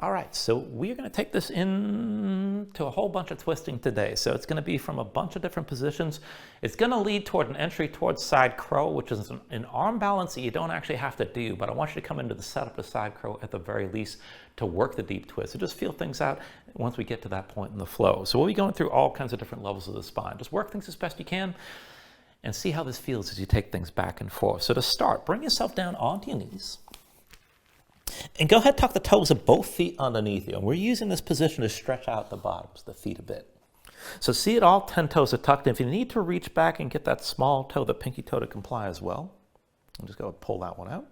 All right, so we're going to take this into a whole bunch of twisting today. So it's going to be from a bunch of different positions. It's going to lead toward an entry towards side crow, which is an arm balance that you don't actually have to do, but I want you to come into the setup of side crow at the very least to work the deep twist. So just feel things out once we get to that point in the flow. So we'll be going through all kinds of different levels of the spine. Just work things as best you can and see how this feels as you take things back and forth. So to start, bring yourself down onto your knees. And go ahead, tuck the toes of both feet underneath you. And we're using this position to stretch out the bottoms of the feet a bit. So see it, all 10 toes are tucked in. If you need to reach back and get that small toe, the pinky toe, to comply as well, I'm just going to pull that one out.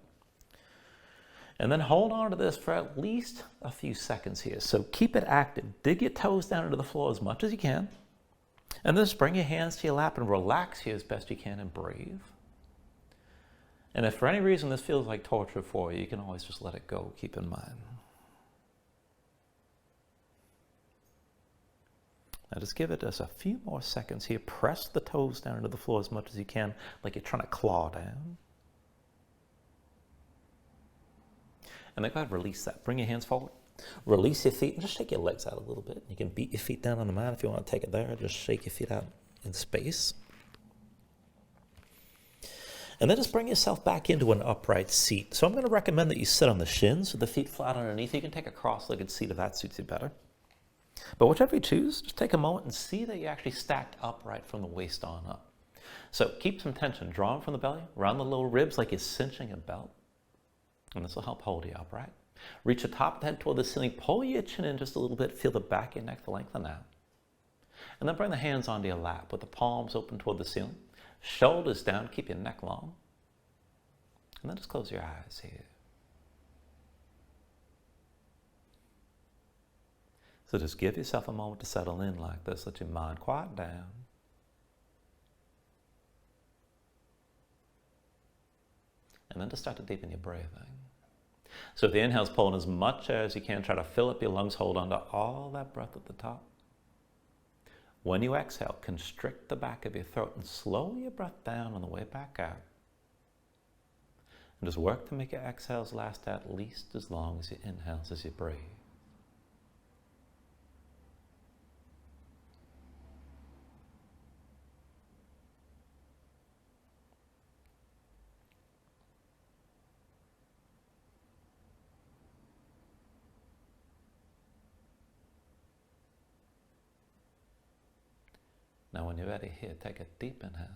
And then hold on to this for at least a few seconds here. So keep it active. Dig your toes down into the floor as much as you can. And then just bring your hands to your lap and relax here as best you can and breathe. And if for any reason this feels like torture for you, you can always just let it go, keep in mind. Now just give it just a few more seconds here. Press the toes down into the floor as much as you can, like you're trying to claw down. And then go ahead and release that. Bring your hands forward. Release your feet and just shake your legs out a little bit. You can beat your feet down on the mat if you want to take it there. Just shake your feet out in space. And then just bring yourself back into an upright seat. So I'm going to recommend that you sit on the shins with the feet flat underneath. You can take a cross-legged seat if that suits you better. But whichever you choose, just take a moment and see that you're actually stacked upright from the waist on up. So keep some tension drawn from the belly, around the lower ribs like you're cinching a belt. And this will help hold you upright. Reach the top of the head toward the ceiling. Pull your chin in just a little bit. Feel the back of your neck to lengthen out. And then bring the hands onto your lap with the palms open toward the ceiling. Shoulders down, keep your neck long. And then just close your eyes here. So just give yourself a moment to settle in like this. Let your mind quiet down. And then just start to deepen your breathing. So if the inhale's pulling as much air as you can, try to fill up your lungs, hold on to all that breath at the top. When you exhale, constrict the back of your throat and slow your breath down on the way back out. And just work to make your exhales last at least as long as your inhales as you breathe. Now when you're ready here, take a deep inhale.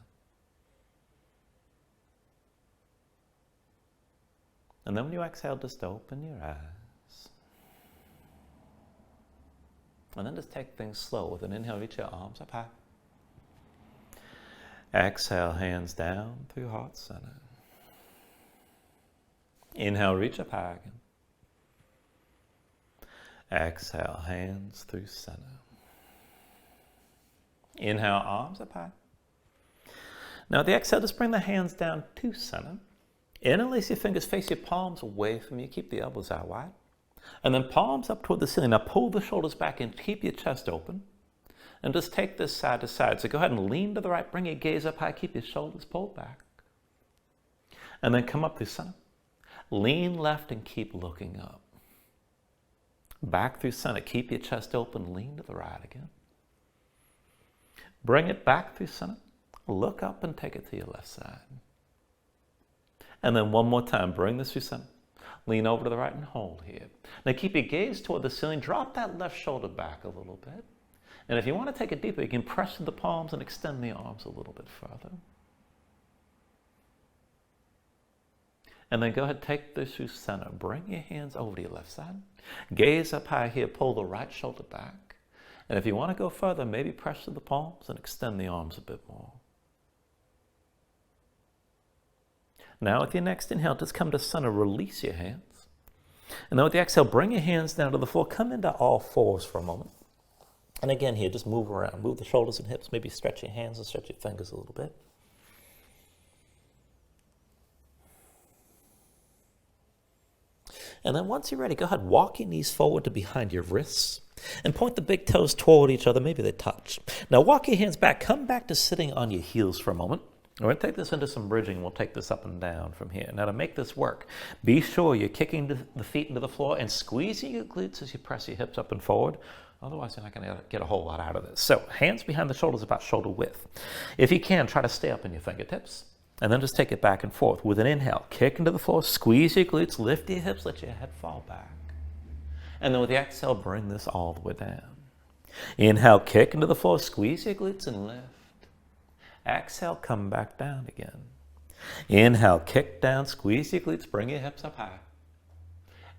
And then when you exhale, just open your eyes. And then just take things slow. With an inhale, reach your arms up high. Exhale, hands down through heart center. Inhale, reach up high again. Exhale, hands through center. Inhale, arms up high. Now at the exhale, just bring the hands down to center. Interlace your fingers, face your palms away from you. Keep the elbows out wide. And then palms up toward the ceiling. Now pull the shoulders back and keep your chest open. And just take this side to side. So go ahead and lean to the right. Bring your gaze up high. Keep your shoulders pulled back. And then come up through center. Lean left and keep looking up. Back through center. Keep your chest open. Lean to the right again. Bring it back through center. Look up and take it to your left side. And then one more time, bring this through center. Lean over to the right and hold here. Now keep your gaze toward the ceiling. Drop that left shoulder back a little bit. And if you want to take it deeper, you can press with the palms and extend the arms a little bit further. And then go ahead, take this through center. Bring your hands over to your left side. Gaze up high here. Pull the right shoulder back. And if you want to go further, maybe press with the palms and extend the arms a bit more. Now with your next inhale, just come to center, release your hands. And then with the exhale, bring your hands down to the floor. Come into all fours for a moment. And again here, just move around. Move the shoulders and hips. Maybe stretch your hands and stretch your fingers a little bit. And then once you're ready, go ahead, walk your knees forward to behind your wrists. And point the big toes toward each other. Maybe they touch. Now walk your hands back. Come back to sitting on your heels for a moment. We're going to take this into some bridging. We'll take this up and down from here. Now to make this work, be sure you're kicking the feet into the floor and squeezing your glutes as you press your hips up and forward. Otherwise, you're not going to get a whole lot out of this. So hands behind the shoulders about shoulder width. If you can, try to stay up in your fingertips. And then just take it back and forth. With an inhale, kick into the floor, squeeze your glutes, lift your hips, let your head fall back. And then with the exhale, bring this all the way down. Inhale, kick into the floor, squeeze your glutes and lift. Exhale, come back down again. Inhale, kick down, squeeze your glutes, bring your hips up high.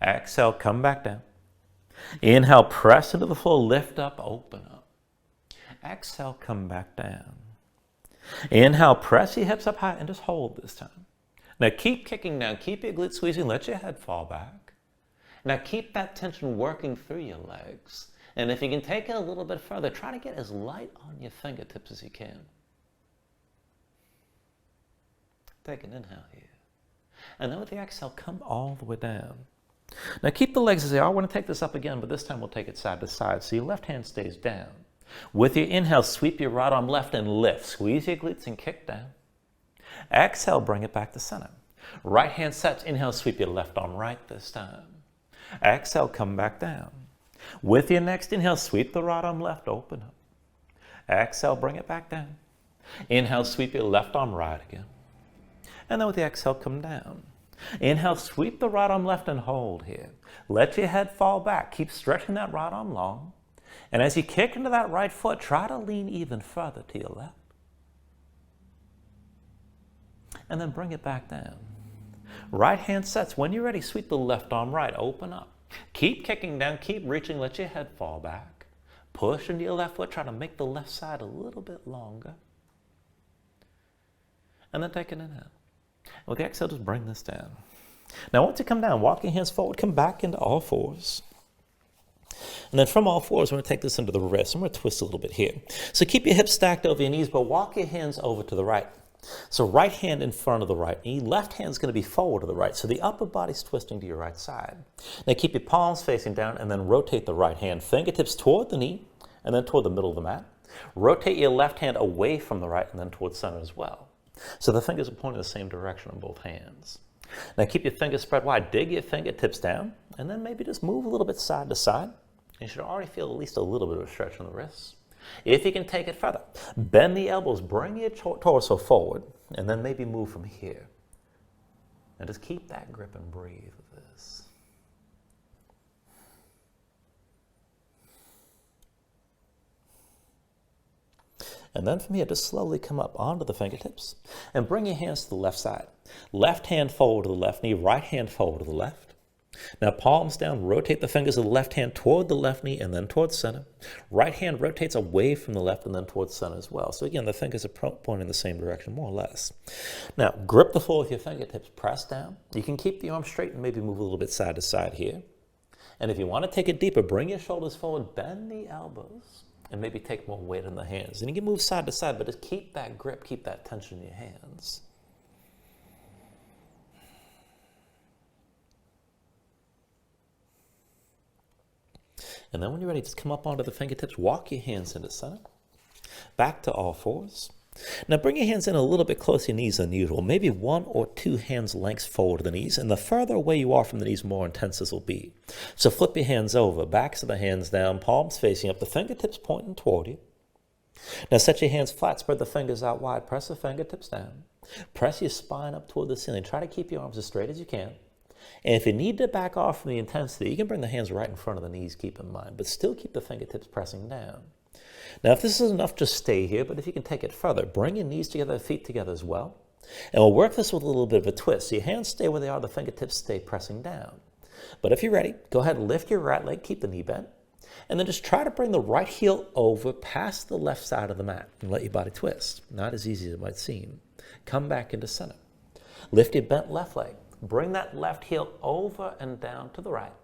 Exhale, come back down. Inhale, press into the floor, lift up, open up. Exhale, come back down. Inhale, press your hips up high and just hold this time. Now keep kicking down, keep your glutes squeezing, let your head fall back. Now keep that tension working through your legs. And if you can take it a little bit further, try to get as light on your fingertips as you can. Take an inhale here. And then with the exhale, come all the way down. Now keep the legs as they are. I want to take this up again, but this time we'll take it side to side. So your left hand stays down. With your inhale, sweep your right arm left and lift. Squeeze your glutes and kick down. Exhale, bring it back to center. Right hand sets. Inhale, sweep your left arm right this time. Exhale, come back down. With your next inhale, sweep the right arm left, open up. Exhale, bring it back down. Inhale, sweep your left arm right again. And then with the exhale, come down. Inhale, sweep the right arm left and hold here. Let your head fall back. Keep stretching that right arm long. And as you kick into that right foot, try to lean even further to your left. And then bring it back down. Right hand sets. When you're ready, sweep the left arm right. Open up. Keep kicking down. Keep reaching. Let your head fall back. Push into your left foot. Try to make the left side a little bit longer. And then take an inhale. With the exhale, just bring this down. Now, once you come down, walk your hands forward, come back into all fours. And then from all fours, we're going to take this into the wrist. I'm going to twist a little bit here. So keep your hips stacked over your knees, but walk your hands over to the right. So right hand in front of the right knee, left hand is going to be forward to the right. So the upper body's twisting to your right side. Now keep your palms facing down and then rotate the right hand. Fingertips toward the knee and then toward the middle of the mat. Rotate your left hand away from the right and then towards center as well. So the fingers are pointing the same direction on both hands. Now keep your fingers spread wide. Dig your fingertips down and then maybe just move a little bit side to side. You should already feel at least a little bit of a stretch in the wrists. If you can take it further, bend the elbows, bring your torso forward, and then maybe move from here. And just keep that grip and breathe with this. And then from here, just slowly come up onto the fingertips and bring your hands to the left side. Left hand forward to the left knee, right hand forward to the left. Now palms down, rotate the fingers of the left hand toward the left knee and then towards center. Right hand rotates away from the left and then towards center as well. So again, the fingers are pointing the same direction, more or less. Now grip the floor with your fingertips, press down. You can keep the arms straight and maybe move a little bit side to side here. And if you want to take it deeper, bring your shoulders forward, bend the elbows, and maybe take more weight in the hands. And you can move side to side, but just keep that grip, keep that tension in your hands. And then when you're ready, just come up onto the fingertips, walk your hands into center, back to all fours. Now bring your hands in a little bit closer to your knees than usual, maybe 1 or 2 hands lengths forward to the knees, and the further away you are from the knees, more intense this will be. So flip your hands over, backs of the hands down, palms facing up, the fingertips pointing toward you. Now set your hands flat, spread the fingers out wide, press the fingertips down, press your spine up toward the ceiling, try to keep your arms as straight as you can. And if you need to back off from the intensity, you can bring the hands right in front of the knees, keep in mind, but still keep the fingertips pressing down. Now, if this is enough, just stay here, but if you can take it further, bring your knees together, feet together as well. And we'll work this with a little bit of a twist. So your hands stay where they are, the fingertips stay pressing down. But if you're ready, go ahead and lift your right leg, keep the knee bent, and then just try to bring the right heel over past the left side of the mat and let your body twist. Not as easy as it might seem. Come back into center. Lift your bent left leg. Bring that left heel over and down to the right,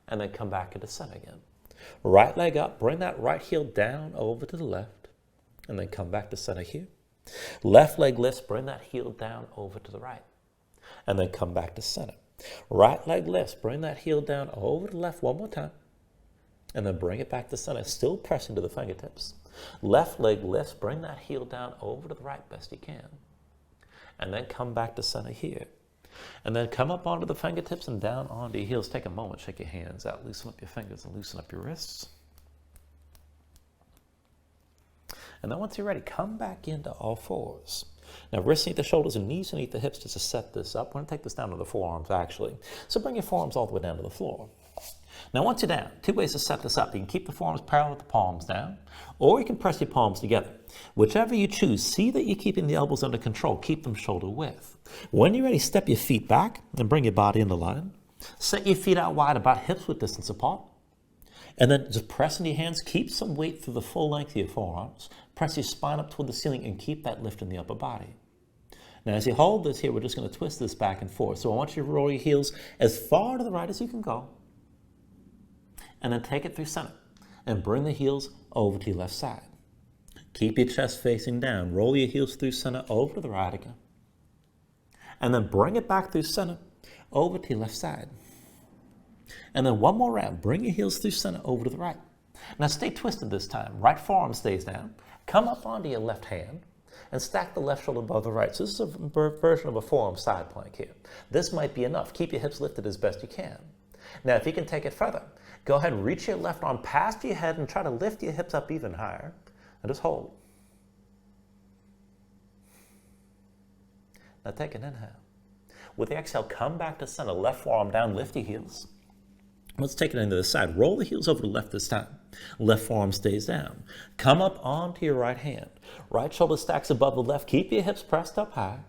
and then come back into center again. Right leg up, bring that right heel down over to the left, and then come back to center here. Left leg lifts, bring that heel down over to the right, and then come back to center. Right leg lifts, bring that heel down over to the left one more time, and then bring it back to center, still pressing to the fingertips. Left leg lifts, bring that heel down over to the right best you can. and then come back to center here. And then come up onto the fingertips and down onto your heels. Take a moment, shake your hands out, loosen up your fingers and loosen up your wrists. And then once you're ready, come back into all fours. Now wrists underneath the shoulders and knees underneath the hips just to set this up. We're going to take this down to the forearms actually. So bring your forearms all the way down to the floor. Now once you're down, two ways to set this up. You can keep the forearms parallel with the palms down, or you can press your palms together. Whichever you choose, see that you're keeping the elbows under control. Keep them shoulder width. When you're ready, step your feet back and bring your body into line. Set your feet out wide, about hips width distance apart. And then just press into your hands. Keep some weight through the full length of your forearms. Press your spine up toward the ceiling and keep that lift in the upper body. Now as you hold this here, we're just going to twist this back and forth. So I want you to roll your heels as far to the right as you can go. And then take it through center and bring the heels over to your left side. Keep your chest facing down. Roll your heels through center over to the right again. And then bring it back through center over to your left side. And then one more round. Bring your heels through center over to the right. Now stay twisted this time. Right forearm stays down. Come up onto your left hand and stack the left shoulder above the right. So this is a version of a forearm side plank here. This might be enough. Keep your hips lifted as best you can. Now if you can take it further, go ahead and reach your left arm past your head and try to lift your hips up even higher. And just hold. Now take an inhale. With the exhale, come back to center. Left forearm down, lift your heels. Let's take it into the side. Roll the heels over to the left this time. Left forearm stays down. Come up onto your right hand. Right shoulder stacks above the left. Keep your hips pressed up high.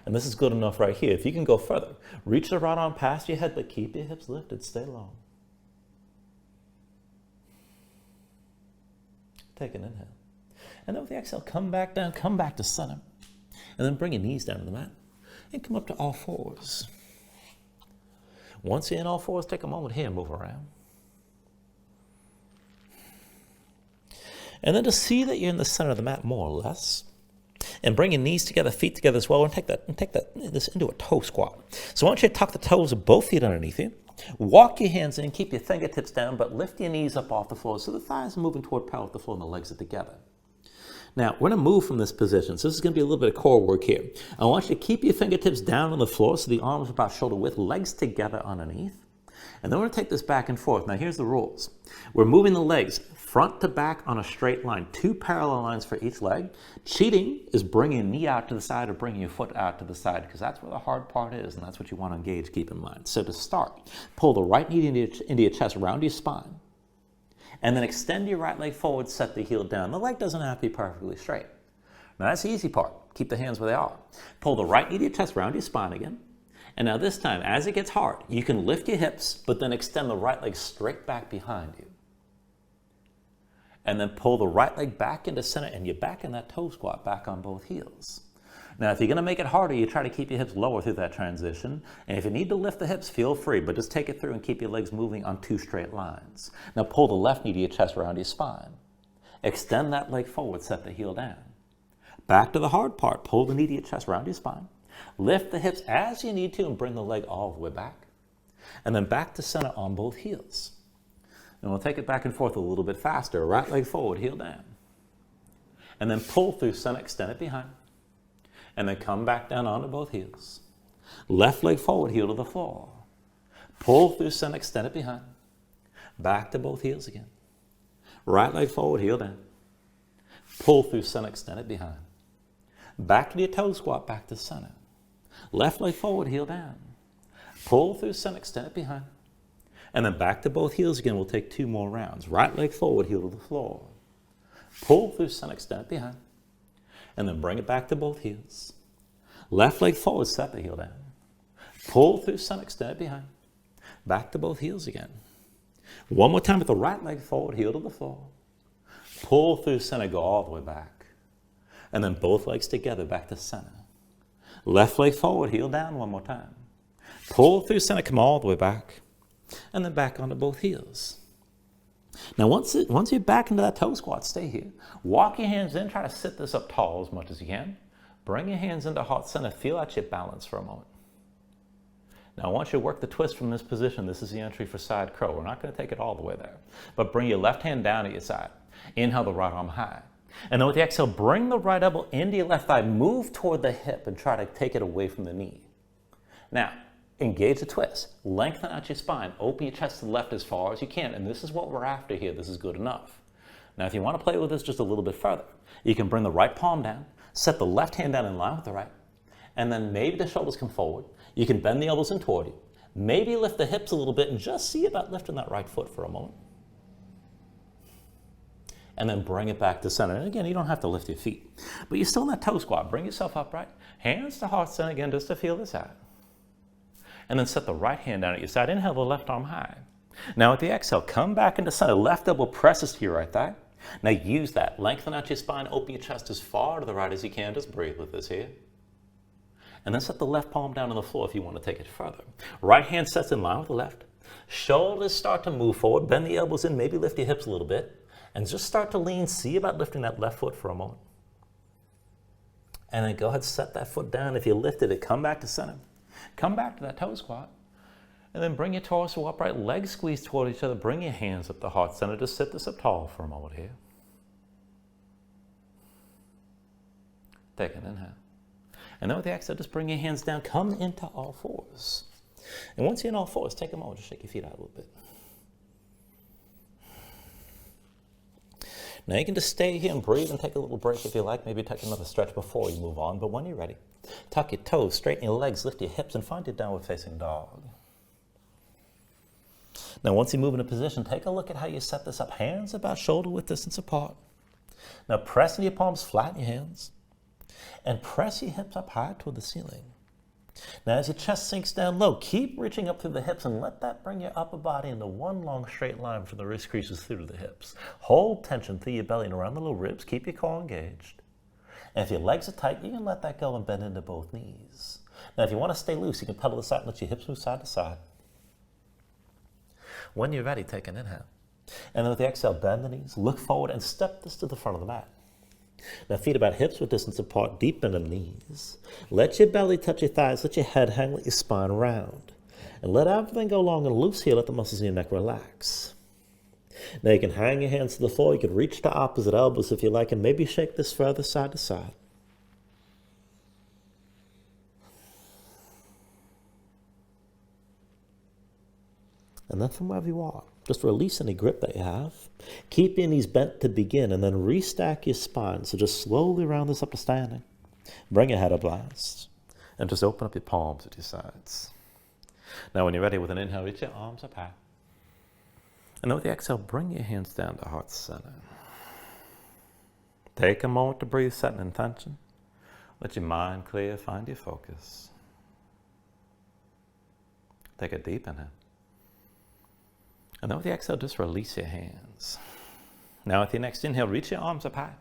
And this is good enough right here. If you can go further, reach the right arm past your head, but keep your hips lifted. Stay long. Take an inhale. And then with the exhale, come back down, come back to center. And then bring your knees down to the mat. And come up to all fours. Once you're in all fours, take a moment here and move around. And then to see that you're in the center of the mat more or less. And bring your knees together, feet together as well, and take this into a toe squat. So I want you to tuck the toes of both feet underneath you. Walk your hands in, keep your fingertips down, but lift your knees up off the floor so the thighs are moving toward parallel with the floor and the legs are together. Now, we're going to move from this position. So this is going to be a little bit of core work here. I want you to keep your fingertips down on the floor so the arms are about shoulder width, legs together underneath. And then we're going to take this back and forth. Now, here's the rules. We're moving the legs front to back on a straight line, 2 parallel lines for each leg. Cheating is bringing your knee out to the side or bringing your foot out to the side because that's where the hard part is, and that's what you want to engage, keep in mind. So to start, pull the right knee into your chest, around your spine. And then extend your right leg forward, set the heel down. The leg doesn't have to be perfectly straight. Now that's the easy part. Keep the hands where they are. Pull the right knee to your chest, round your spine again. And now this time, as it gets hard, you can lift your hips, but then extend the right leg straight back behind you. And then pull the right leg back into center, and you're back in that toe squat, back on both heels. Now, if you're going to make it harder, you try to keep your hips lower through that transition. And if you need to lift the hips, feel free, but just take it through and keep your legs moving on 2 straight lines. Now, pull the left knee to your chest, around your spine. Extend that leg forward, set the heel down. Back to the hard part. Pull the knee to your chest, around your spine. Lift the hips as you need to and bring the leg all the way back. And then back to center on both heels. And we'll take it back and forth a little bit faster. Right leg forward, heel down. And then pull through center, extend it behind. And then come back down onto both heels. Left leg forward, heel to the floor. Pull through center, extend it behind. Back to both heels again. Right leg forward, heel down. Pull through center, extend it behind. Back to your toe squat, back to center. Left leg forward, heel down. Pull through center, extend it behind. And then back to both heels again. We'll take 2 more rounds. Right leg forward, heel to the floor. Pull through center, extend it behind. And then bring it back to both heels. Left leg forward, set the heel down. Pull through center, extend it behind. Back to both heels again. One more time with the right leg forward, heel to the floor. Pull through center, go all the way back. And then both legs together, back to center. Left leg forward, heel down one more time. Pull through center, come all the way back. And then back onto both heels. Now, once you're back into that toe squat, stay here. Walk your hands in. Try to sit this up tall as much as you can. Bring your hands into heart center. Feel out your balance for a moment. Now, I want you to work the twist from this position. This is the entry for side crow. We're not going to take it all the way there. But bring your left hand down at your side. Inhale the right arm high. And then with the exhale, bring the right elbow into your left thigh, move toward the hip and try to take it away from the knee. Now, engage the twist. Lengthen out your spine. Open your chest to the left as far as you can. And this is what we're after here. This is good enough. Now, if you want to play with this just a little bit further, you can bring the right palm down, set the left hand down in line with the right, and then maybe the shoulders come forward. You can bend the elbows in toward you. Maybe lift the hips a little bit and just see about lifting that right foot for a moment. And then bring it back to center. And again, you don't have to lift your feet, but you're still in that toe squat. Bring yourself upright. Hands to heart center again, just to feel this out. And then set the right hand down at your side. Inhale the left arm high. Now with the exhale, come back into center. Left elbow presses to your right thigh. Now use that. Lengthen out your spine. Open your chest as far to the right as you can. Just breathe with this here. And then set the left palm down on the floor if you want to take it further. Right hand sets in line with the left. Shoulders start to move forward. Bend the elbows in. Maybe lift your hips a little bit. And just start to lean. See about lifting that left foot for a moment. And then go ahead and set that foot down. If you lifted it, come back to center. Come back to that toe squat. And then bring your torso upright. Legs squeeze toward each other. Bring your hands up to heart center. Just sit this up tall for a moment here. Take an inhale. And then with the exhale, just bring your hands down. Come into all fours. And once you're in all fours, take a moment to shake your feet out a little bit. Now you can just stay here and breathe and take a little break if you like. Maybe take another stretch before you move on. But when you're ready, tuck your toes, straighten your legs, lift your hips, and find your downward facing dog. Now once you move into position, take a look at how you set this up. Hands about shoulder width distance apart. Now pressing your palms flat in your hands. And press your hips up high toward the ceiling. Now as your chest sinks down low, keep reaching up through the hips and let that bring your upper body into one long straight line from the wrist creases through to the hips. Hold tension through your belly and around the little ribs. Keep your core engaged. And if your legs are tight, you can let that go and bend into both knees. Now if you want to stay loose, you can pedal this out and let your hips move side to side. When you're ready, take an inhale. And then with the exhale, bend the knees, look forward and step this to the front of the mat. Now feet about hips width distance apart, deep in the knees. Let your belly touch your thighs, let your head hang, let your spine round. And let everything go long and loose here, let the muscles in your neck relax. Now you can hang your hands to the floor, you can reach to opposite elbows if you like, and maybe shake this further side to side. And then from wherever you are, just release any grip that you have. Keep your knees bent to begin and then restack your spine. So just slowly round this up to standing. Bring your head up last. And just open up your palms at your sides. Now when you're ready with an inhale, reach your arms up high. And then with the exhale, bring your hands down to heart center. Take a moment to breathe, set an intention. Let your mind clear, find your focus. Take a deep inhale. And then with the exhale, just release your hands. Now with your next inhale, reach your arms up high.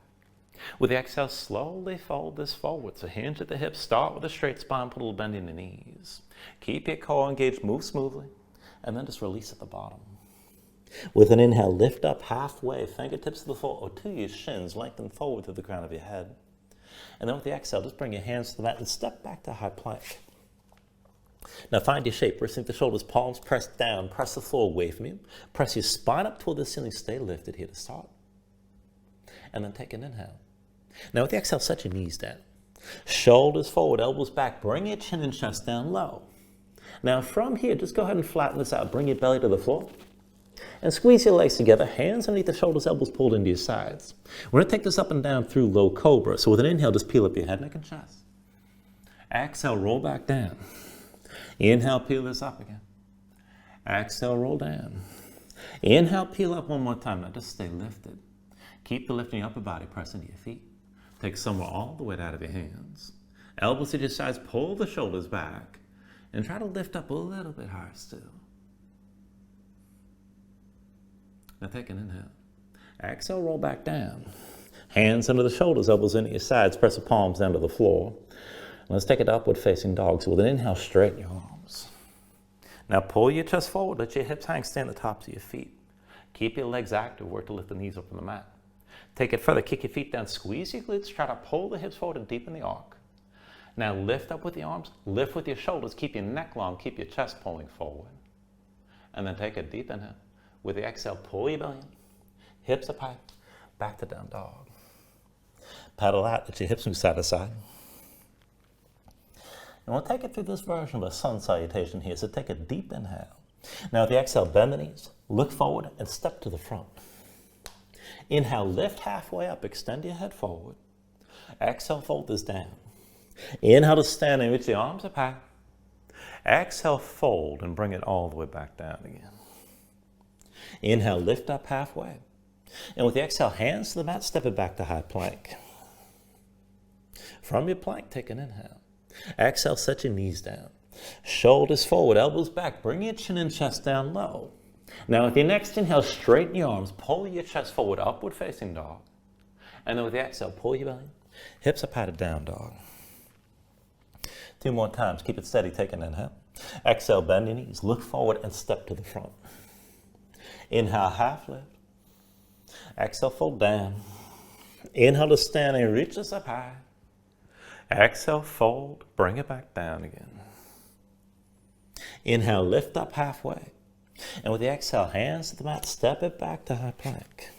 With the exhale, slowly fold this forward. So hinge at the hips, start with a straight spine, put a little bend in the knees. Keep your core engaged, move smoothly, and then just release at the bottom. With an inhale, lift up halfway, fingertips to the floor or to your shins, lengthen forward to the crown of your head. And then with the exhale, just bring your hands to the mat and step back to high plank. Now find your shape, wristing the shoulders, palms pressed down, press the floor away from you. Press your spine up toward the ceiling, stay lifted here to start. And then take an inhale. Now with the exhale, set your knees down. Shoulders forward, elbows back, bring your chin and chest down low. Now from here, just go ahead and flatten this out. Bring your belly to the floor. And squeeze your legs together, hands underneath the shoulders, elbows pulled into your sides. We're going to take this up and down through low cobra. So with an inhale, just peel up your head, neck, and chest. Exhale, roll back down. Inhale, peel this up again. Exhale, roll down. Inhale, peel up one more time. Now just stay lifted. Keep the lifting upper body, press into your feet. Take somewhere all the weight out of your hands. Elbows to your sides, pull the shoulders back. And try to lift up a little bit higher still. Now take an inhale. Exhale, roll back down. Hands under the shoulders, elbows into your sides. Press the palms down to the floor. Let's take it upward facing dog. So with an inhale, straighten your arms. Now pull your chest forward. Let your hips hang, stand at the tops of your feet. Keep your legs active. Work to lift the knees up from the mat. Take it further. Kick your feet down. Squeeze your glutes. Try to pull the hips forward and deepen the arc. Now lift up with the arms. Lift with your shoulders. Keep your neck long. Keep your chest pulling forward. And then take a deep inhale. With the exhale, pull your belly in. Hips up high. Back to down dog. Pedal out, let your hips move side to side. And we'll take it through this version of a sun salutation here. So take a deep inhale. Now with the exhale, bend the knees, look forward, and step to the front. Inhale, lift halfway up, extend your head forward. Exhale, fold this down. Inhale to stand and reach the arms up high. Exhale, fold, and bring it all the way back down again. Inhale, lift up halfway. And with the exhale, hands to the mat, step it back to high plank. From your plank, take an inhale. Exhale, set your knees down. Shoulders forward, elbows back. Bring your chin and chest down low. Now with your next inhale, straighten your arms. Pull your chest forward, upward facing dog. And then with the exhale, pull your belly. Hips up high to down dog. 2 more times. Keep it steady. Take an inhale. Exhale, bend your knees. Look forward and step to the front. Inhale, half lift. Exhale, fold down. Inhale to stand and reach this up high. Exhale, fold. Bring it back down again. Inhale, lift up halfway. And with the exhale, hands to the mat, step it back to high plank.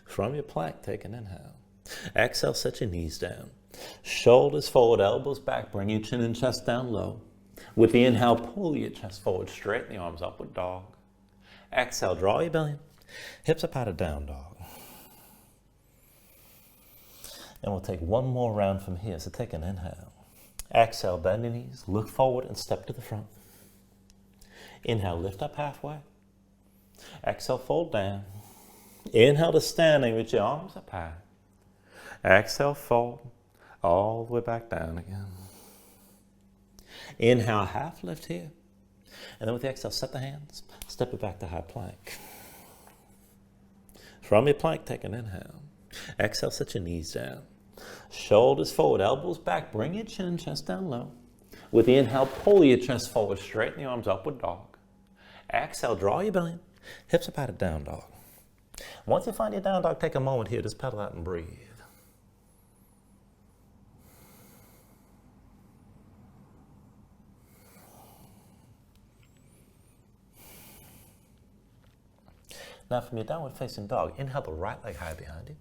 From your plank, take an inhale. Exhale, set your knees down. Shoulders forward, elbows back. Bring your chin and chest down low. With the inhale, pull your chest forward, straighten the arms, upward dog. Exhale, draw your belly. Hips up high to down dog. And we'll take one more round from here. So take an inhale. Exhale, bend your knees, look forward and step to the front. Inhale, lift up halfway. Exhale, fold down. Inhale to standing, reach your arms up high. Exhale, fold, all the way back down again. Inhale, half lift here. And then with the exhale, set the hands, step it back to high plank. From your plank, take an inhale. Exhale, set your knees down. Shoulders forward, elbows back, bring your chin and chest down low. With the inhale, pull your chest forward, straighten your arms, upward dog. Exhale, draw your belly in, hips up high to down dog. Once you find your down dog, take a moment here, just pedal out and breathe. Now from your downward facing dog, inhale the right leg high behind you.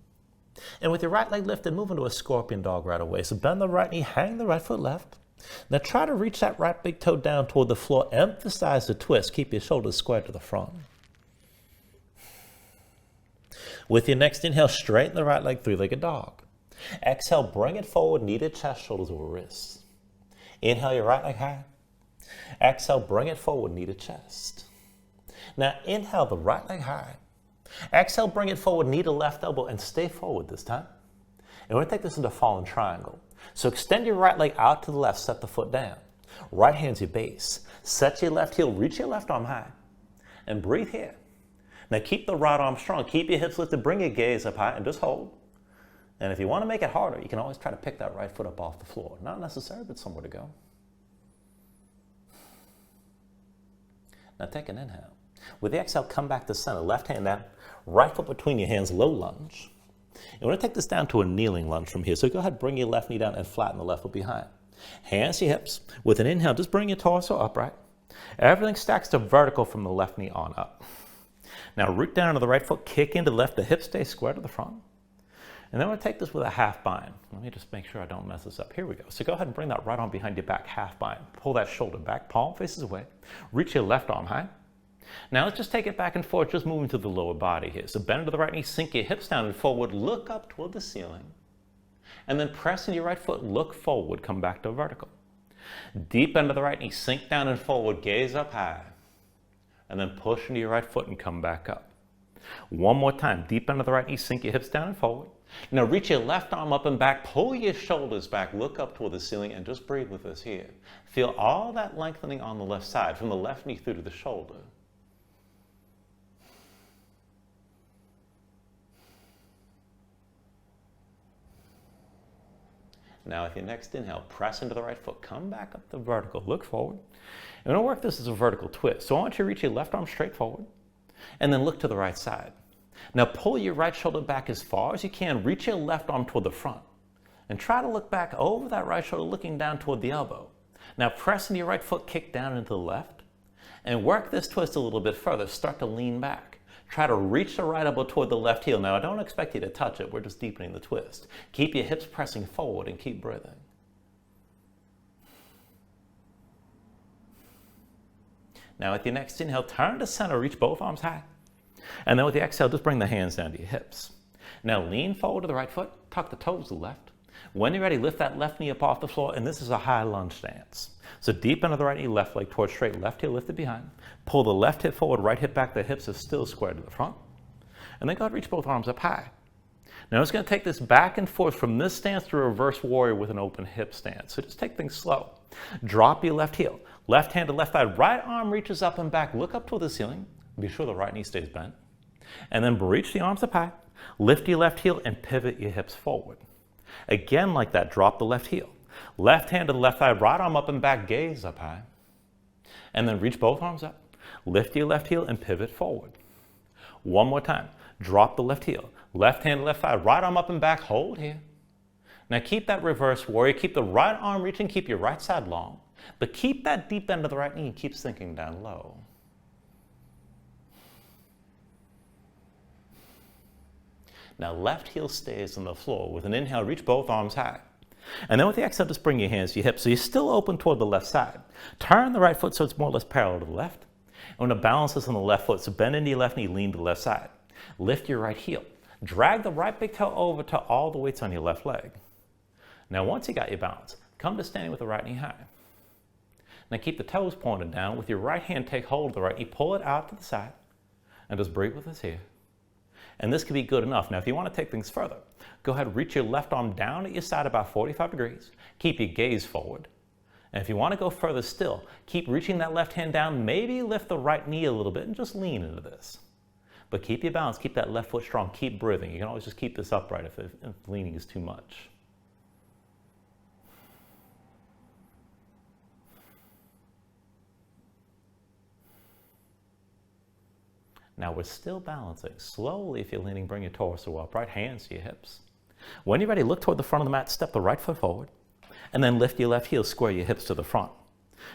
And with your right leg lifted, move into a scorpion dog right away. So bend the right knee, hang the right foot left. Now try to reach that right big toe down toward the floor. Emphasize the twist. Keep your shoulders squared to the front. With your next inhale, straighten the right leg, three-legged dog. Exhale, bring it forward, knee to chest, shoulders over wrists. Inhale your right leg high. Exhale, bring it forward, knee to chest. Now inhale the right leg high. Exhale, bring it forward, knee to left elbow, and stay forward this time. And we're going to take this into fallen triangle. So extend your right leg out to the left, set the foot down. Right hand's your base. Set your left heel, reach your left arm high. And breathe here. Now keep the right arm strong. Keep your hips lifted, bring your gaze up high, and just hold. And if you want to make it harder, you can always try to pick that right foot up off the floor. Not necessary, but somewhere to go. Now take an inhale. With the exhale, come back to center. Left hand down, right foot between your hands, low lunge. And we're going to take this down to a kneeling lunge from here. So go ahead, bring your left knee down and flatten the left foot behind. Hands to your hips. With an inhale, just bring your torso upright. Everything stacks to vertical from the left knee on up. Now root down to the right foot, kick into the left, the hips stay square to the front. And then we're going to take this with a half bind. Let me just make sure I don't mess this up. Here we go. So go ahead and bring that right arm behind your back, half bind. Pull that shoulder back, palm faces away. Reach your left arm high. Now let's just take it back and forth, just moving to the lower body here. So bend to the right knee, sink your hips down and forward, look up toward the ceiling. And then press in your right foot, look forward, come back to vertical. Deep into the right knee, sink down and forward, gaze up high. And then push into your right foot and come back up. One more time, deep into the right knee, sink your hips down and forward. Now reach your left arm up and back, pull your shoulders back, look up toward the ceiling, and just breathe with us here. Feel all that lengthening on the left side, from the left knee through to the shoulder. Now with your next inhale, press into the right foot, come back up to vertical, look forward. And we're going to work this as a vertical twist. So I want you to reach your left arm straight forward, and then look to the right side. Now pull your right shoulder back as far as you can, reach your left arm toward the front, and try to look back over that right shoulder, looking down toward the elbow. Now press into your right foot, kick down into the left, and work this twist a little bit further. Start to lean back. Try to reach the right elbow toward the left heel. Now, I don't expect you to touch it. We're just deepening the twist. Keep your hips pressing forward and keep breathing. Now, with your next inhale, turn to center, reach both arms high. And then with the exhale, just bring the hands down to your hips. Now, lean forward to the right foot, tuck the toes to the left. When you're ready, lift that left knee up off the floor, and this is a high lunge stance. So deep into the right knee, left leg towards straight, left heel lifted behind. Pull the left hip forward, right hip back, the hips are still squared to the front. And then go ahead and reach both arms up high. Now it's going to take this back and forth from this stance to reverse warrior with an open hip stance. So just take things slow. Drop your left heel. Left hand to left thigh, right arm reaches up and back. Look up toward the ceiling. Be sure the right knee stays bent. And then reach the arms up high. Lift your left heel and pivot your hips forward. Again, like that, drop the left heel. Left hand to the left thigh, right arm up and back, gaze up high. And then reach both arms up. Lift your left heel and pivot forward. One more time. Drop the left heel. Left hand to left thigh, right arm up and back, hold here. Now keep that reverse warrior. Keep the right arm reaching, keep your right side long. But keep that deep end of the right knee and keep sinking down low. Now left heel stays on the floor. With an inhale, reach both arms high. And then with the exhale, just bring your hands to your hips. So you're still open toward the left side. Turn the right foot so it's more or less parallel to the left. And when the balance is on the left foot, so bend into your left knee, lean to the left side. Lift your right heel. Drag the right big toe over to all the weights on your left leg. Now once you got your balance, come to standing with the right knee high. Now keep the toes pointed down. With your right hand, take hold of the right knee, pull it out to the side, and just breathe with us here. And this can be good enough. Now, if you want to take things further, go ahead and reach your left arm down at your side about 45 degrees. Keep your gaze forward. And if you want to go further still, keep reaching that left hand down. Maybe lift the right knee a little bit and just lean into this. But keep your balance. Keep that left foot strong. Keep breathing. You can always just keep this upright if leaning is too much. Now we're still balancing. Slowly, if you're leaning, bring your torso up, right hands to your hips. When you're ready, look toward the front of the mat, step the right foot forward, and then lift your left heel, square your hips to the front.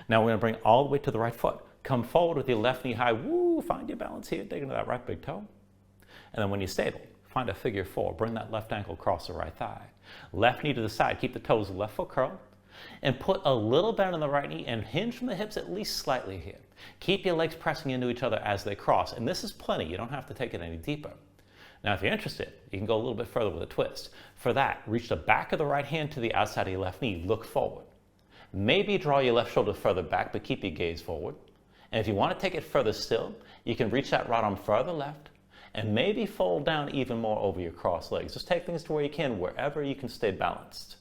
Now we're gonna bring all the way to the right foot. Come forward with your left knee high, woo, find your balance here, dig into that right big toe. And then when you're stable, find a figure four, bring that left ankle across the right thigh. Left knee to the side, keep the toes left foot curled, and put a little bend in the right knee and hinge from the hips at least slightly here. Keep your legs pressing into each other as they cross, and this is plenty. You don't have to take it any deeper. Now, if you're interested, you can go a little bit further with a twist. For that, reach the back of the right hand to the outside of your left knee, look forward. Maybe draw your left shoulder further back, but keep your gaze forward. And if you want to take it further still, you can reach that right arm further left, and maybe fold down even more over your crossed legs. Just take things to where you can, wherever you can stay balanced.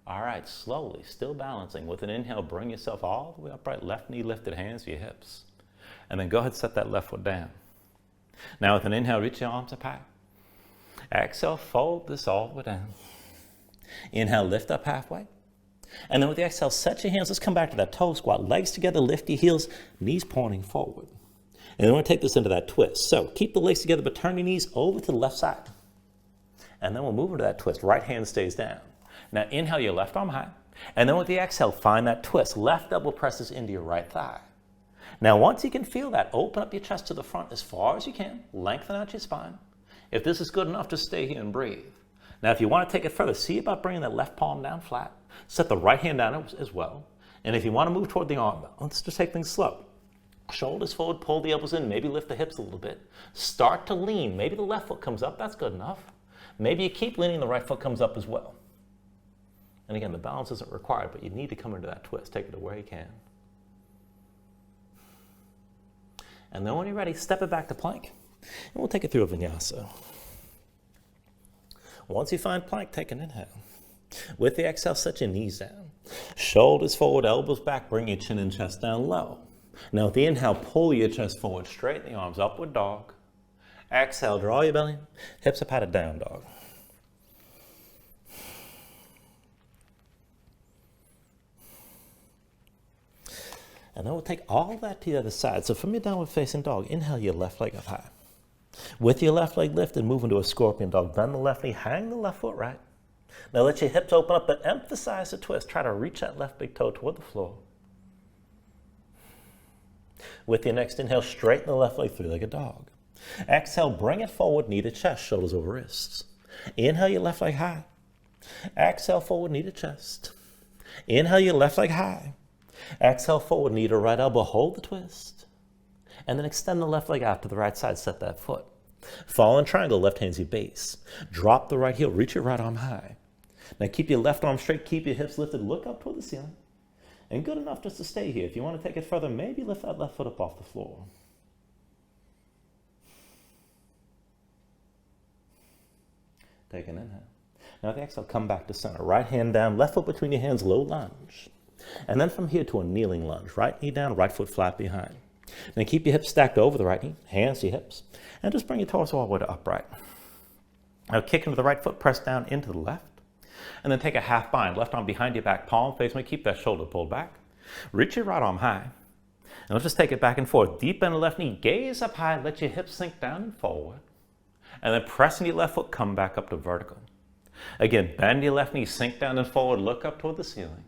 All right, slowly, still balancing. With an inhale, bring yourself all the way upright, left knee lifted, hands to your hips. And then go ahead and set that left foot down. Now with an inhale, reach your arms up high. Exhale, fold this all the way down. Inhale, lift up halfway. And then with the exhale, set your hands. Let's come back to that toe squat. Legs together, lift your heels, knees pointing forward. And then we're going to take this into that twist. So keep the legs together, but turn your knees over to the left side. And then we'll move into that twist. Right hand stays down. Now inhale your left arm high, and then with the exhale, find that twist. Left elbow presses into your right thigh. Now once you can feel that, open up your chest to the front as far as you can, lengthen out your spine. If this is good enough, just stay here and breathe. Now if you want to take it further, see about bringing that left palm down flat. Set the right hand down as well. And if you want to move toward the arm, let's just take things slow. Shoulders forward, pull the elbows in, maybe lift the hips a little bit. Start to lean. Maybe the left foot comes up, that's good enough. Maybe you keep leaning, the right foot comes up as well. And again, the balance isn't required, but you need to come into that twist. Take it to where you can. And then when you're ready, step it back to plank. And we'll take it through a vinyasa. Once you find plank, take an inhale. With the exhale, set your knees down. Shoulders forward, elbows back, bring your chin and chest down low. Now with the inhale, pull your chest forward, straighten the arms, upward dog. Exhale, draw your belly, hips are patted down, dog. And then we'll take all that to the other side. So from your downward facing dog, inhale your left leg up high. With your left leg lifted, move into a scorpion dog. Bend the left knee, hang the left foot right. Now let your hips open up, but emphasize the twist. Try to reach that left big toe toward the floor. With your next inhale, straighten the left leg, three-legged dog. Exhale, bring it forward, knee to chest, shoulders over wrists. Inhale your left leg high. Exhale, forward, knee to chest. Inhale your left leg high. Exhale, forward, knee to right elbow, hold the twist. And then extend the left leg out to the right side, set that foot. Fall in triangle, left hand's your base. Drop the right heel, reach your right arm high. Now keep your left arm straight, keep your hips lifted, look up toward the ceiling. And good enough just to stay here. If you want to take it further, maybe lift that left foot up off the floor. Take an inhale. Now the exhale, come back to center. Right hand down, left foot between your hands, low lunge. And then from here to a kneeling lunge. Right knee down, right foot flat behind. Then keep your hips stacked over the right knee, hands to your hips, and just bring your torso all the way to upright. Now kick into the right foot, press down into the left. And then take a half bind, left arm behind your back, palm facing me, keep that shoulder pulled back. Reach your right arm high. And let's just take it back and forth. Deep bend the left knee, gaze up high, let your hips sink down and forward. And then pressing your left foot, come back up to vertical. Again, bend your left knee, sink down and forward, look up toward the ceiling.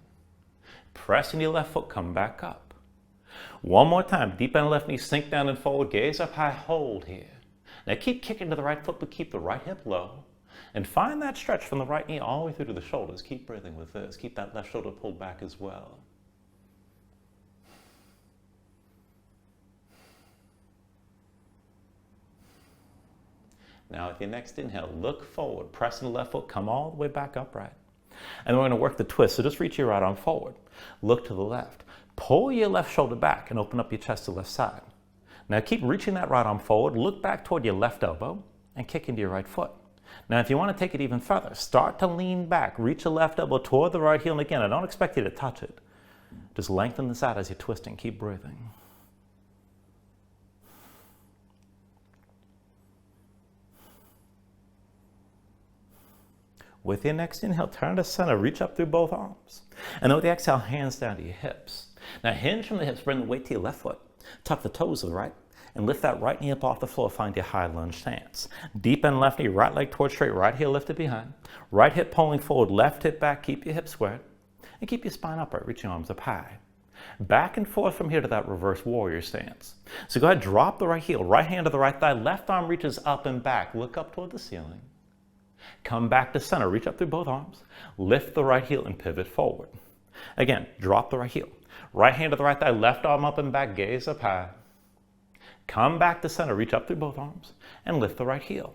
Pressing your left foot, come back up. One more time, deep bend the left knee, sink down and forward, gaze up high, hold here. Now keep kicking to the right foot, but keep the right hip low. And find that stretch from the right knee all the way through to the shoulders. Keep breathing with this. Keep that left shoulder pulled back as well. Now with your next inhale, look forward, pressing the left foot, come all the way back upright. And we're going to work the twist, so just reach your right arm forward. Look to the left. Pull your left shoulder back and open up your chest to the left side. Now keep reaching that right arm forward, look back toward your left elbow, and kick into your right foot. Now if you want to take it even further, start to lean back, reach your left elbow toward the right heel, and again, I don't expect you to touch it. Just lengthen this out as you're twisting, keep breathing. With your next inhale, turn to center, reach up through both arms. And then with the exhale, hands down to your hips. Now hinge from the hips, bring the weight to your left foot. Tuck the toes to the right, and lift that right knee up off the floor, find your high lunge stance. Deep bend left knee, right leg towards straight, right heel lifted behind. Right hip pulling forward, left hip back, keep your hips squared. And keep your spine upright, reach your arms up high. Back and forth from here to that reverse warrior stance. So go ahead, drop the right heel, right hand to the right thigh, left arm reaches up and back, look up toward the ceiling. Come back to center, reach up through both arms, lift the right heel and pivot forward. Again, drop the right heel. Right hand to the right thigh, left arm up and back, gaze up high. Come back to center, reach up through both arms, and lift the right heel.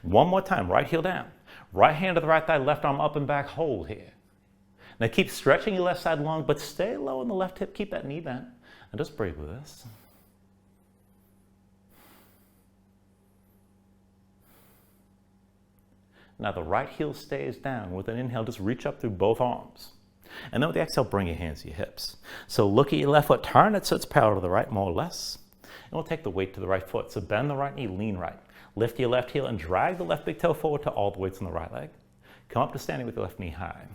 One more time, right heel down. Right hand to the right thigh, left arm up and back, hold here. Now keep stretching your left side long, but stay low on the left hip, keep that knee bent, and just breathe with this. Now the right heel stays down. With an inhale, just reach up through both arms. And then with the exhale, bring your hands to your hips. So look at your left foot, turn it so it's parallel to the right, more or less. And we'll take the weight to the right foot. So bend the right knee, lean right. Lift your left heel and drag the left big toe forward to all the weights on the right leg. Come up to standing with your left knee high.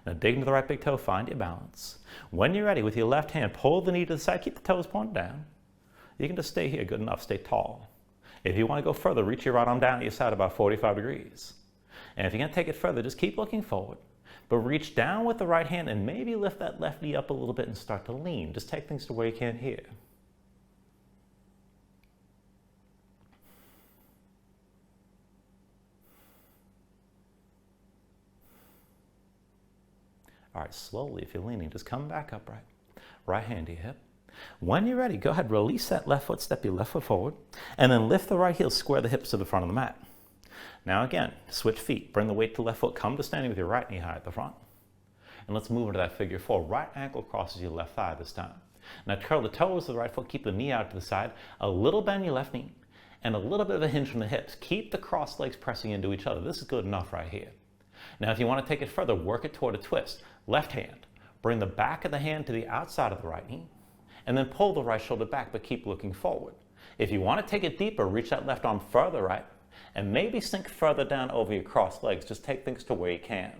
Now dig into the right big toe, find your balance. When you're ready, with your left hand, pull the knee to the side, keep the toes pointed down. You can just stay here, good enough, stay tall. If you want to go further, reach your right arm down at your side about 45 degrees. And if you're going to take it further, just keep looking forward. But reach down with the right hand and maybe lift that left knee up a little bit and start to lean. Just take things to where you can here. All right, slowly, if you're leaning, just come back upright. Right hand to your hip. When you're ready, go ahead, release that left foot, step your left foot forward, and then lift the right heel, square the hips to the front of the mat. Now again, switch feet, bring the weight to the left foot, come to standing with your right knee high at the front. And let's move into that figure four. Right ankle crosses your left thigh this time. Now curl the toes of the right foot, keep the knee out to the side, a little bend in your left knee, and a little bit of a hinge from the hips. Keep the crossed legs pressing into each other. This is good enough right here. Now if you want to take it further, work it toward a twist. Left hand, bring the back of the hand to the outside of the right knee, and then pull the right shoulder back, but keep looking forward. If you want to take it deeper, reach that left arm further right, and maybe sink further down over your crossed legs. Just take things to where you can.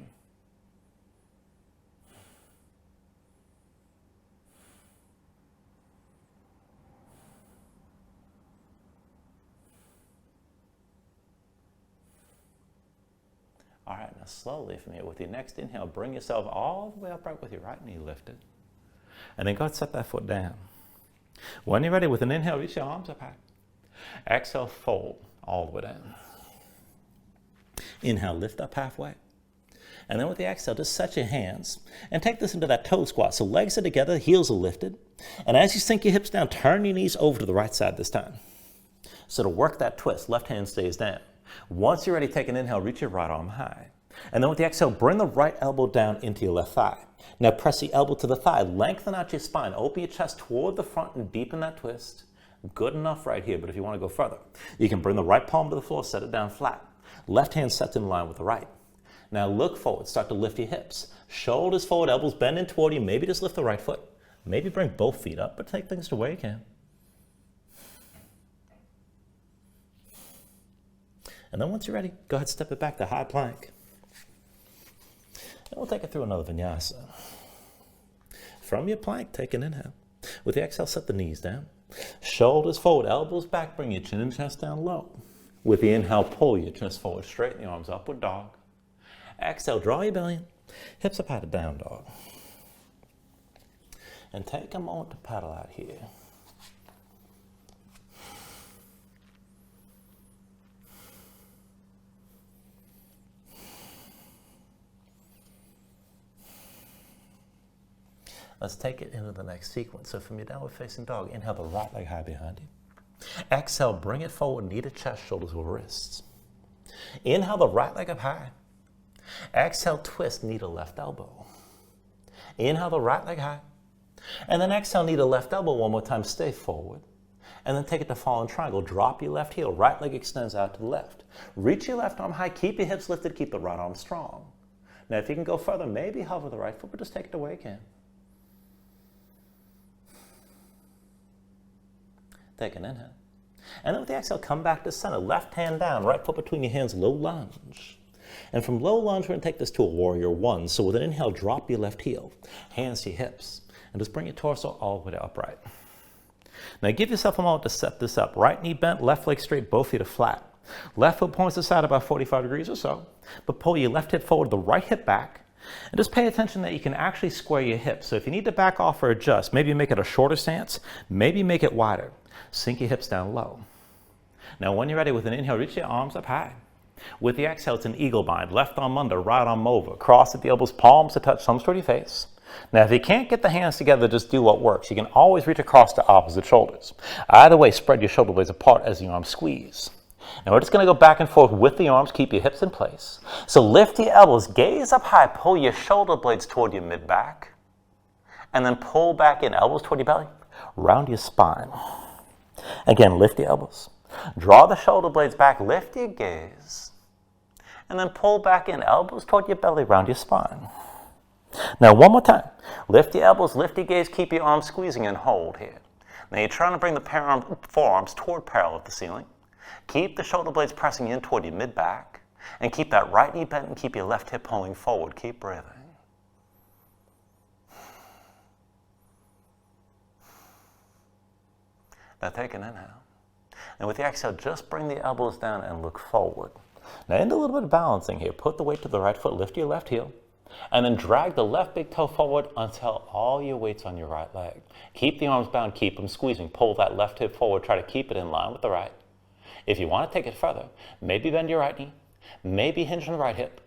All right, now slowly from here, with your next inhale, bring yourself all the way upright with your right knee lifted. And then go ahead and set that foot down. When you're ready, with an inhale, reach your arms up high. Exhale, fold all the way down. Inhale, lift up halfway. And then with the exhale, just set your hands and take this into that toe squat. So legs are together, heels are lifted. And as you sink your hips down, turn your knees over to the right side this time. So to work that twist, left hand stays down. Once you're ready, take an inhale, reach your right arm high. And then with the exhale, bring the right elbow down into your left thigh. Now press the elbow to the thigh, lengthen out your spine, open your chest toward the front and deepen that twist. Good enough right here, but if you want to go further, you can bring the right palm to the floor, set it down flat. Left hand sets in line with the right. Now look forward, start to lift your hips. Shoulders forward, elbows bend in toward you. Maybe just lift the right foot. Maybe bring both feet up, but take things to where you can. And then once you're ready, go ahead, step it back to high plank. And we'll take it through another vinyasa. From your plank, take an inhale. With the exhale, set the knees down. Shoulders forward, elbows back, bring your chin and chest down low. With the inhale, pull your chest forward, straighten the arms, upward dog. Exhale, draw your belly in. Hips up high to down dog. And take a moment to paddle out here. Let's take it into the next sequence. So from your downward facing dog, inhale the right leg high behind you. Exhale, bring it forward, knee to chest, shoulders to wrists. Inhale the right leg up high. Exhale, twist, knee to left elbow. Inhale the right leg high. And then exhale, knee to left elbow one more time, stay forward. And then take it to fallen triangle. Drop your left heel, right leg extends out to the left. Reach your left arm high, keep your hips lifted, keep the right arm strong. Now if you can go further, maybe hover the right foot, but just take it the way you can. Take an inhale. And then with the exhale, come back to center. Left hand down, right foot between your hands, low lunge. And from low lunge, we're going to take this to a warrior one. So with an inhale, drop your left heel, hands to your hips, and just bring your torso all the way to upright. Now give yourself a moment to set this up. Right knee bent, left leg straight, both feet are flat. Left foot points aside about 45 degrees or so, but pull your left hip forward, the right hip back, and just pay attention that you can actually square your hips. So if you need to back off or adjust, maybe make it a shorter stance, maybe make it wider. Sink your hips down low. Now when you're ready, with an inhale, reach your arms up high. With the exhale, it's an eagle bind. Left arm under, right arm over. Cross at the elbows, palms to touch, thumbs toward your face. Now if you can't get the hands together, just do what works. You can always reach across to opposite shoulders. Either way, spread your shoulder blades apart as the arms squeeze. Now we're just going to go back and forth with the arms, keep your hips in place. So lift your elbows, gaze up high, pull your shoulder blades toward your mid-back. And then pull back in, elbows toward your belly, round your spine. Again, lift your elbows. Draw the shoulder blades back, lift your gaze. And then pull back in, elbows toward your belly, round your spine. Now one more time. Lift your elbows, lift your gaze, keep your arms squeezing and hold here. Now you're trying to bring the forearms toward parallel with the ceiling. Keep the shoulder blades pressing in toward your mid-back. And keep that right knee bent and keep your left hip pulling forward. Keep breathing. Now take an inhale. And with the exhale, just bring the elbows down and look forward. Now into a little bit of balancing here. Put the weight to the right foot, lift your left heel, and then drag the left big toe forward until all your weight's on your right leg. Keep the arms bound, keep them squeezing. Pull that left hip forward, try to keep it in line with the right. If you want to take it further, maybe bend your right knee, maybe hinge on the right hip.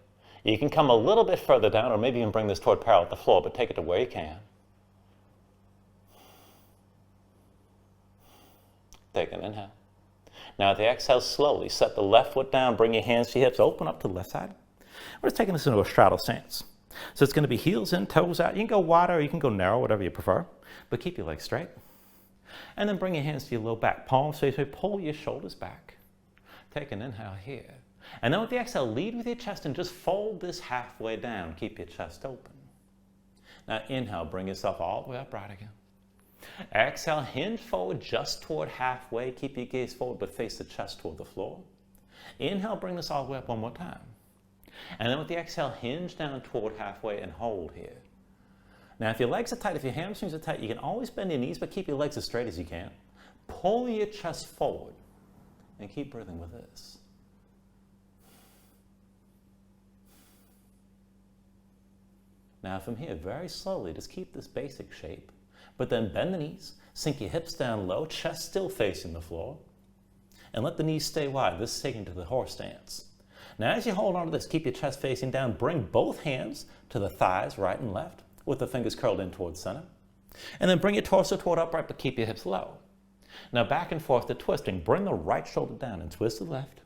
You can come a little bit further down, or maybe even bring this toward parallel with the floor, but take it to where you can. Take an inhale. Now at the exhale, slowly set the left foot down, bring your hands to your hips, open up to the left side. We're just taking this into a straddle stance. So it's going to be heels in, toes out. You can go wider or you can go narrow, whatever you prefer, but keep your legs straight. And then bring your hands to your low back, palms face away, pull your shoulders back. Take an inhale here. And then with the exhale, lead with your chest and just fold this halfway down. Keep your chest open. Now inhale, bring yourself all the way upright again. Exhale, hinge forward just toward halfway. Keep your gaze forward, but face the chest toward the floor. Inhale, bring this all the way up one more time. And then with the exhale, hinge down toward halfway and hold here. Now, if your legs are tight, if your hamstrings are tight, you can always bend your knees, but keep your legs as straight as you can. Pull your chest forward and keep breathing with this. Now from here, very slowly, just keep this basic shape, but then bend the knees, sink your hips down low, chest still facing the floor, and let the knees stay wide. This is taken to the horse stance. Now as you hold on to this, keep your chest facing down, bring both hands to the thighs, right and left, with the fingers curled in towards center. And then bring your torso toward upright, but keep your hips low. Now back and forth to twisting. Bring the right shoulder down and twist to the left,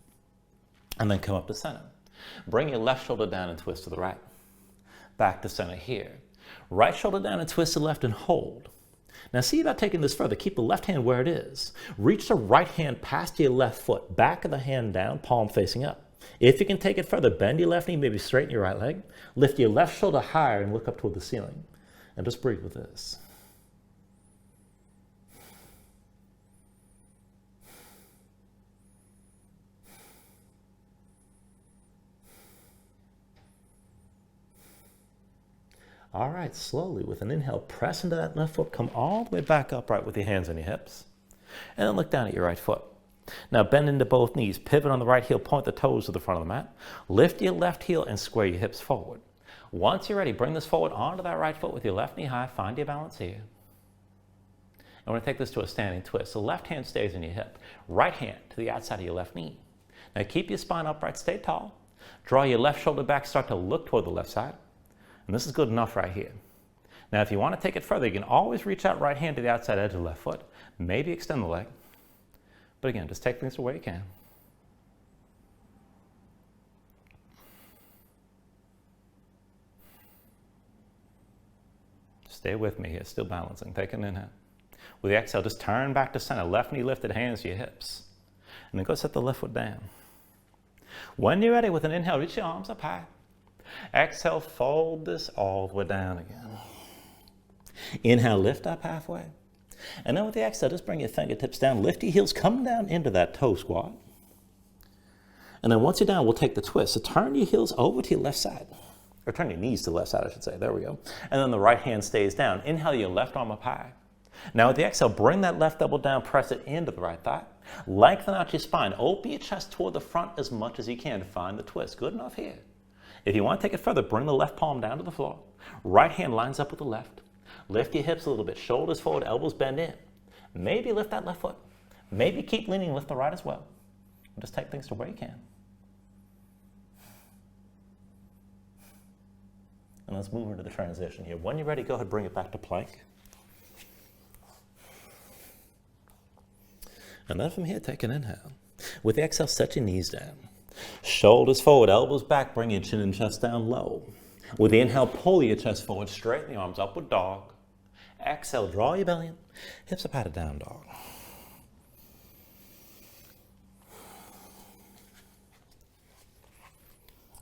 and then come up to center. Bring your left shoulder down and twist to the right. Back to center here. Right shoulder down and twist to the left and hold. Now see about taking this further. Keep the left hand where it is. Reach the right hand past your left foot. Back of the hand down, palm facing up. If you can take it further, bend your left knee, maybe straighten your right leg. Lift your left shoulder higher and look up toward the ceiling. And just breathe with this. All right, slowly with an inhale, press into that left foot, come all the way back upright with your hands on your hips. And then look down at your right foot. Now bend into both knees, pivot on the right heel, point the toes to the front of the mat. Lift your left heel and square your hips forward. Once you're ready, bring this forward onto that right foot with your left knee high, find your balance here. And we're going to take this to a standing twist. The left hand stays in your hip, right hand to the outside of your left knee. Now keep your spine upright, stay tall. Draw your left shoulder back, start to look toward the left side. And this is good enough right here. Now if you want to take it further, you can always reach out right hand to the outside edge of the left foot. Maybe extend the leg. But again, just take things the way you can. Stay with me here, still balancing. Take an inhale. With the exhale, just turn back to center. Left knee lifted, hands to your hips. And then go set the left foot down. When you're ready, with an inhale, reach your arms up high. Exhale, fold this all the way down again. Inhale, lift up halfway. And then with the exhale, just bring your fingertips down, lift your heels, come down into that toe squat. And then once you're down, we'll take the twist. So turn your heels over to your left side. Or turn your knees to the left side, I should say. There we go. And then the right hand stays down. Inhale your left arm up high. Now with the exhale, bring that left elbow down, press it into the right thigh. Lengthen out your spine. Open your chest toward the front as much as you can to find the twist. Good enough here. If you want to take it further, bring the left palm down to the floor. Right hand lines up with the left. Lift your hips a little bit. Shoulders forward, elbows bend in. Maybe lift that left foot. Maybe keep leaning, lift the right as well. Just take things to where you can. And let's move into the transition here. When you're ready, go ahead, bring it back to plank. And then from here, take an inhale. With the exhale, set your knees down. Shoulders forward, elbows back, bring your chin and chest down low. With the inhale, pull your chest forward, straighten the arms, upward dog. Exhale, draw your belly in, hips up high to down dog.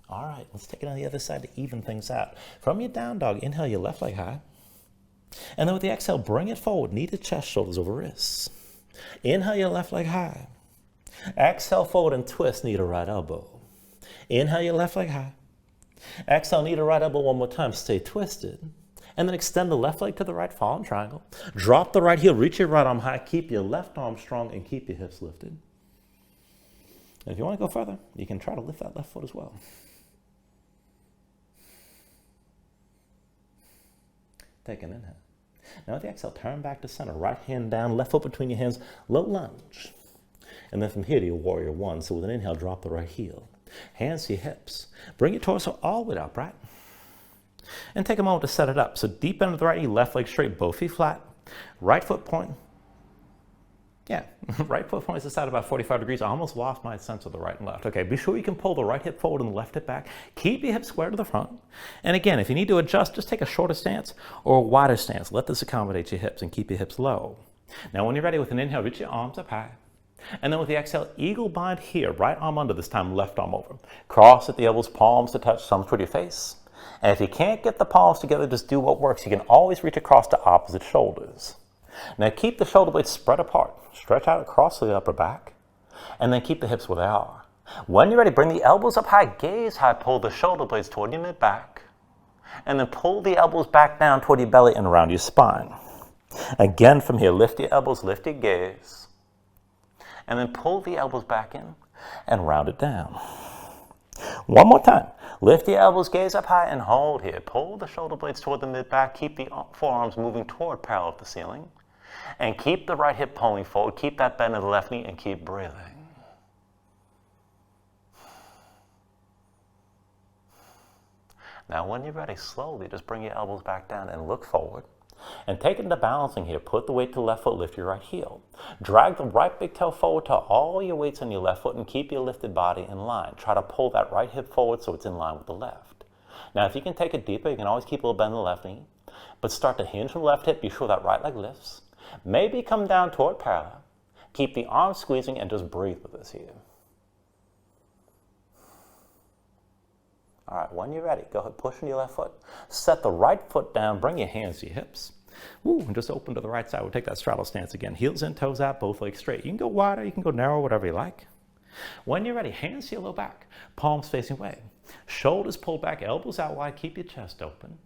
All right, let's take it on the other side to even things out. From your down dog, inhale your left leg high. And then with the exhale, bring it forward, knee to chest, shoulders over wrists. Inhale your left leg high. Exhale forward and twist, knee to right elbow. Inhale your left leg high. Exhale, knee to right elbow one more time, stay twisted. And then extend the left leg to the right, fall in triangle. Drop the right heel, reach your right arm high, keep your left arm strong, and keep your hips lifted. And if you want to go further, you can try to lift that left foot as well. Take an inhale. Now with the exhale, turn back to center. Right hand down, left foot between your hands, low lunge. And then from here to your warrior one. So with an inhale, drop the right heel. Hands to your hips. Bring your torso all the way up, right? And take a moment to set it up. So deep into the right knee, left leg straight, both feet flat. Right foot point. Yeah, right foot points to the side about 45 degrees. I almost lost my sense of the right and left. Okay, be sure you can pull the right hip forward and the left hip back. Keep your hips square to the front. And again, if you need to adjust, just take a shorter stance or a wider stance. Let this accommodate your hips and keep your hips low. Now when you're ready, with an inhale, reach your arms up high. And then with the exhale, eagle bind here. Right arm under, this time left arm over. Cross at the elbows, palms to touch, thumbs toward your face. And if you can't get the palms together, just do what works. You can always reach across to opposite shoulders. Now keep the shoulder blades spread apart. Stretch out across the upper back. And then keep the hips where they are. When you're ready, bring the elbows up high, gaze high, pull the shoulder blades toward your mid-back. And then pull the elbows back down toward your belly and around your spine. Again from here, lift your elbows, lift your gaze. And then pull the elbows back in and round it down. One more time. Lift the elbows, gaze up high, and hold here. Pull the shoulder blades toward the mid-back. Keep the forearms moving toward parallel with the ceiling. And keep the right hip pulling forward. Keep that bend of the left knee and keep breathing. Now, when you're ready, slowly just bring your elbows back down and look forward. And take it into balancing here. Put the weight to the left foot, lift your right heel. Drag the right big toe forward to all your weights on your left foot and keep your lifted body in line. Try to pull that right hip forward so it's in line with the left. Now, if you can take it deeper, you can always keep a little bend in the left knee. But start to hinge from the left hip. Be sure that right leg lifts. Maybe come down toward parallel. Keep the arms squeezing and just breathe with us here. All right, when you're ready, go ahead, push into your left foot. Set the right foot down, bring your hands to your hips. Ooh, and just open to the right side. We'll take that straddle stance again. Heels in, toes out, both legs straight. You can go wider, you can go narrow, whatever you like. When you're ready, hands to your low back, palms facing away. Shoulders pulled back, elbows out wide, keep your chest open.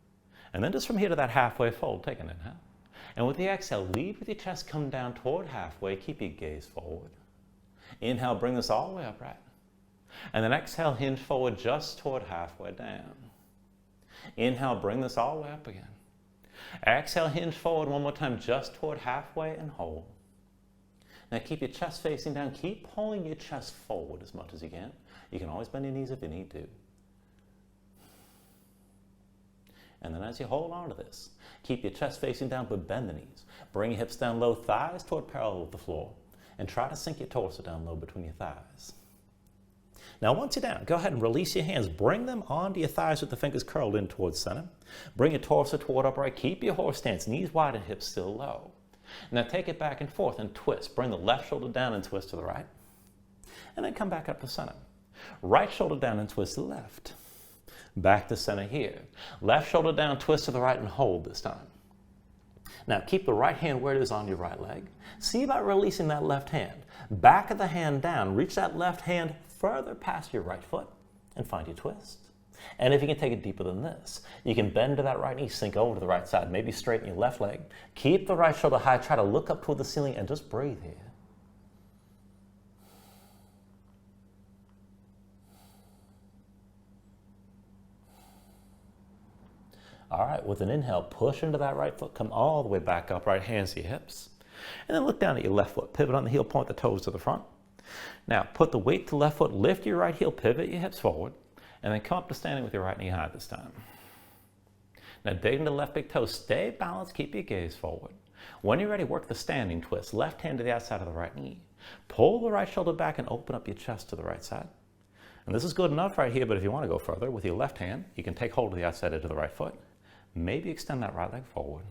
And then just from here to that halfway fold, take an inhale. And with the exhale, lead with your chest, come down toward halfway, keep your gaze forward. Inhale, bring this all the way upright. And then exhale, hinge forward just toward halfway down. Inhale, bring this all the way up again. Exhale, hinge forward one more time just toward halfway and hold. Now keep your chest facing down. Keep pulling your chest forward as much as you can. You can always bend your knees if you need to. And then as you hold on to this, keep your chest facing down but bend the knees. Bring your hips down low, thighs toward parallel with the floor. And try to sink your torso down low between your thighs. Now, once you're down, go ahead and release your hands. Bring them onto your thighs with the fingers curled in towards center. Bring your torso toward upright. Keep your horse stance, knees wide and hips still low. Now take it back and forth and twist. Bring the left shoulder down and twist to the right. And then come back up to center. Right shoulder down and twist to the left. Back to center here. Left shoulder down, twist to the right and hold this time. Now keep the right hand where it is on your right leg. See about releasing that left hand. Back of the hand down. Reach that left hand further past your right foot and find your twist. And if you can take it deeper than this, you can bend to that right knee, sink over to the right side, maybe straighten your left leg. Keep the right shoulder high, try to look up toward the ceiling and just breathe here. All right, with an inhale, push into that right foot, come all the way back up, right hands to your hips. And then look down at your left foot, pivot on the heel, point the toes to the front. Now, put the weight to the left foot, lift your right heel, pivot your hips forward, and then come up to standing with your right knee high this time. Now, dig into the left big toe, stay balanced, keep your gaze forward. When you're ready, work the standing twist, left hand to the outside of the right knee. Pull the right shoulder back and open up your chest to the right side. And this is good enough right here, but if you want to go further, with your left hand, you can take hold of the outside edge of the right foot. Maybe extend that right leg forward.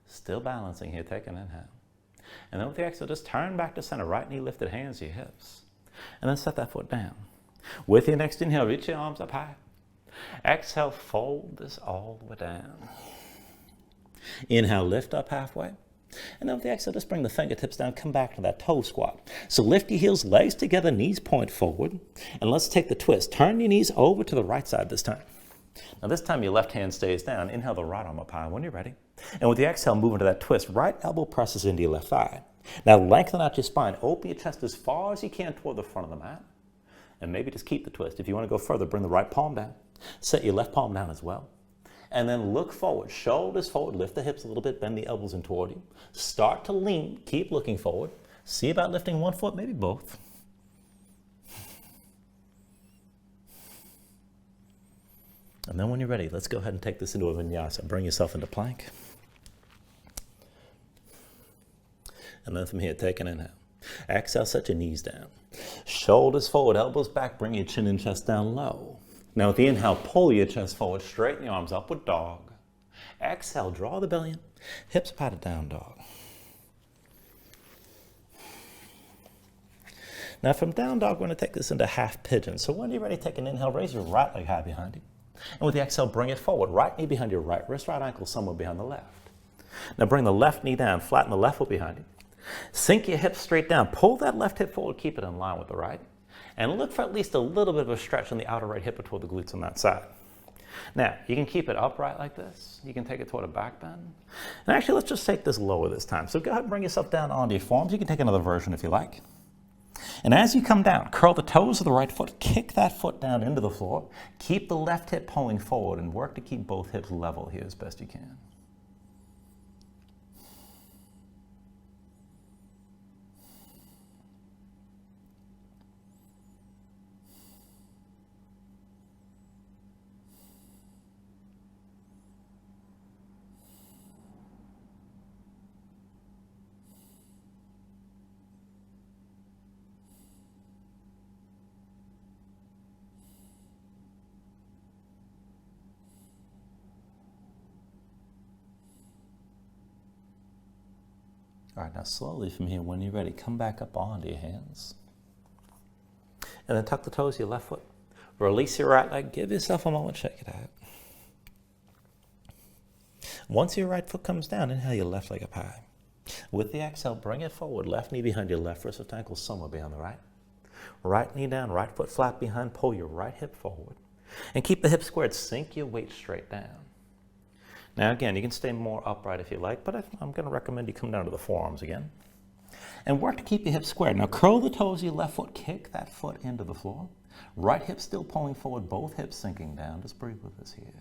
Still balancing here, take an inhale. And then with the exhale, just turn back to center, right knee lifted, hands to your hips. And then set that foot down. With your next inhale, reach your arms up high. Exhale, fold this all the way down. Inhale, lift up halfway. And then with the exhale, just bring the fingertips down, come back to that toe squat. So lift your heels, legs together, knees point forward. And let's take the twist. Turn your knees over to the right side this time. Now this time your left hand stays down. Inhale the right arm up high when you're ready. And with the exhale, move into that twist. Right elbow presses into your left thigh. Now lengthen out your spine. Open your chest as far as you can toward the front of the mat. And maybe just keep the twist. If you want to go further, bring the right palm down. Set your left palm down as well. And then look forward, shoulders forward, lift the hips a little bit, bend the elbows in toward you. Start to lean, keep looking forward. See about lifting one foot, maybe both. And then when you're ready, let's go ahead and take this into a vinyasa. Bring yourself into plank. And then from here, take an inhale. Exhale, set your knees down. Shoulders forward, elbows back, bring your chin and chest down low. Now with the inhale, pull your chest forward, straighten your arms, upward dog. Exhale, draw the belly in, hips patted down dog. Now from down dog, we're going to take this into half pigeon. So when you're ready, take an inhale, raise your right leg high behind you. And with the exhale, bring it forward, right knee behind your right wrist, right ankle somewhere behind the left. Now bring the left knee down, flatten the left foot behind you. Sink your hips straight down, pull that left hip forward, keep it in line with the right. And look for at least a little bit of a stretch on the outer right hip toward the glutes on that side. Now, you can keep it upright like this. You can take it toward a back bend. And actually, let's just take this lower this time. So go ahead and bring yourself down onto your forearms. You can take another version if you like. And as you come down, curl the toes of the right foot, kick that foot down into the floor, keep the left hip pulling forward, and work to keep both hips level here as best you can. All right, now slowly from here, when you're ready, come back up onto your hands. And then tuck the toes of your left foot. Release your right leg. Give yourself a moment, shake it out. Once your right foot comes down, inhale your left leg up high. With the exhale, bring it forward. Left knee behind your left wrist, left ankle somewhere behind the right. Right knee down, right foot flat behind. Pull your right hip forward. And keep the hips squared. Sink your weight straight down. Now again, you can stay more upright if you like, but I'm going to recommend you come down to the forearms again. And work to keep your hips squared. Now curl the toes of your left foot, kick that foot into the floor. Right hip still pulling forward, both hips sinking down. Just breathe with us here.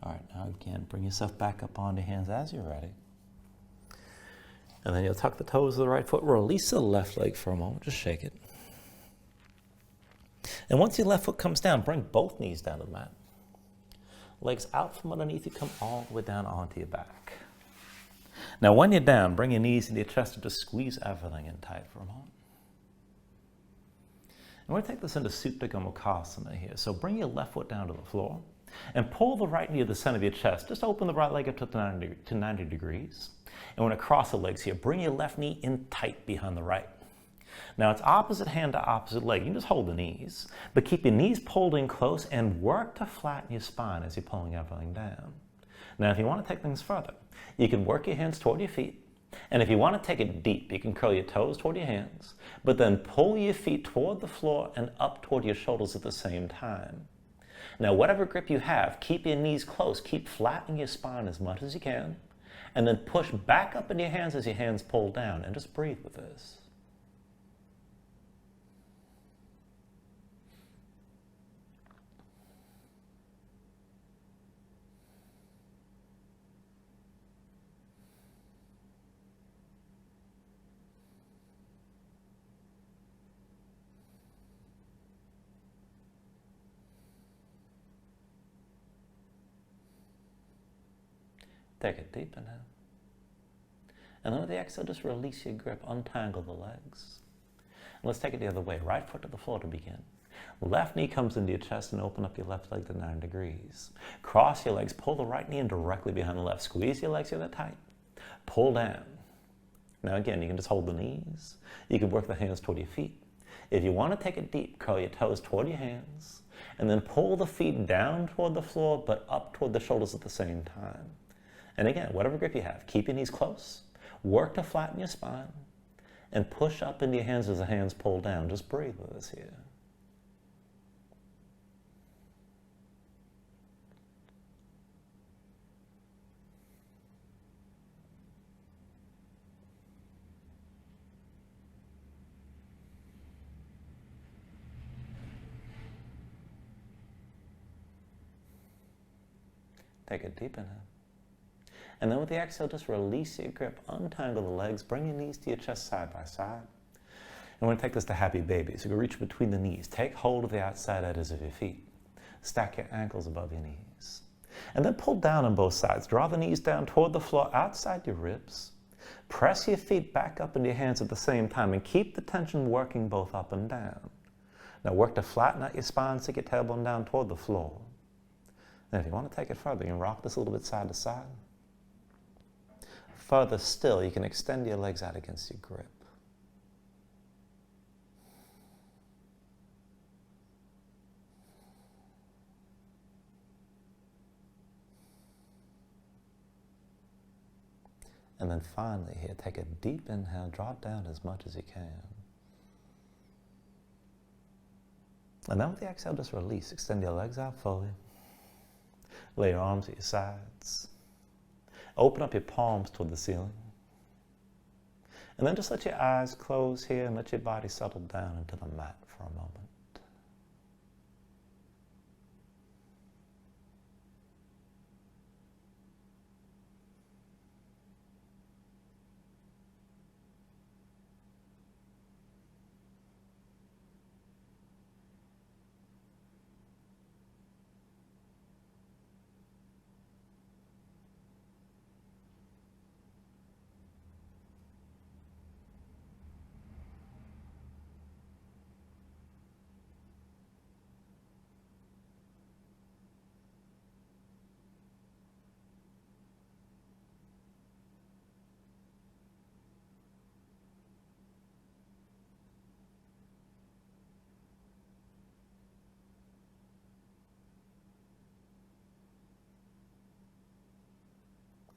All right, now again, bring yourself back up onto hands as you're ready. And then you'll tuck the toes of the right foot, release the left leg for a moment, just shake it. And once your left foot comes down, bring both knees down to the mat. Legs out from underneath you, come all the way down onto your back. Now when you're down, bring your knees into your chest and just squeeze everything in tight for a moment. And we're going to take this into Supta Gomukhasana here. So bring your left foot down to the floor. And pull the right knee to the center of your chest. Just open the right leg up to 90 degrees. And when across the legs here, bring your left knee in tight behind the right. Now it's opposite hand to opposite leg. You can just hold the knees, but keep your knees pulled in close and work to flatten your spine as you're pulling everything down. Now if you want to take things further, you can work your hands toward your feet. And if you want to take it deep, you can curl your toes toward your hands, but then pull your feet toward the floor and up toward your shoulders at the same time. Now, whatever grip you have, keep your knees close. Keep flattening your spine as much as you can. And then push back up into your hands as your hands pull down. And just breathe with this. Take a deep inhale. And then with the exhale, just release your grip, untangle the legs. And let's take it the other way. Right foot to the floor to begin. Left knee comes into your chest and open up your left leg to 90 degrees. Cross your legs, pull the right knee in directly behind the left. Squeeze your legs here that tight. Pull down. Now again, you can just hold the knees. You can work the hands toward your feet. If you want to take it deep, curl your toes toward your hands. And then pull the feet down toward the floor, but up toward the shoulders at the same time. And again, whatever grip you have, keep your knees close, work to flatten your spine, and push up into your hands as the hands pull down. Just breathe with us here. Take a deep inhale. And then with the exhale, just release your grip, untangle the legs, bring your knees to your chest side by side. And we're going to take this to happy baby. So you reach between the knees, take hold of the outside edges of your feet, stack your ankles above your knees. And then pull down on both sides. Draw the knees down toward the floor outside your ribs. Press your feet back up into your hands at the same time and keep the tension working both up and down. Now work to flatten out your spine, stick your tailbone down toward the floor. Then if you want to take it further, you can rock this a little bit side to side. Further still, you can extend your legs out against your grip. And then finally here, take a deep inhale, draw it down as much as you can. And then with the exhale, just release. Extend your legs out fully. Lay your arms at your sides. Open up your palms toward the ceiling. And then just let your eyes close here and let your body settle down into the mat for a moment.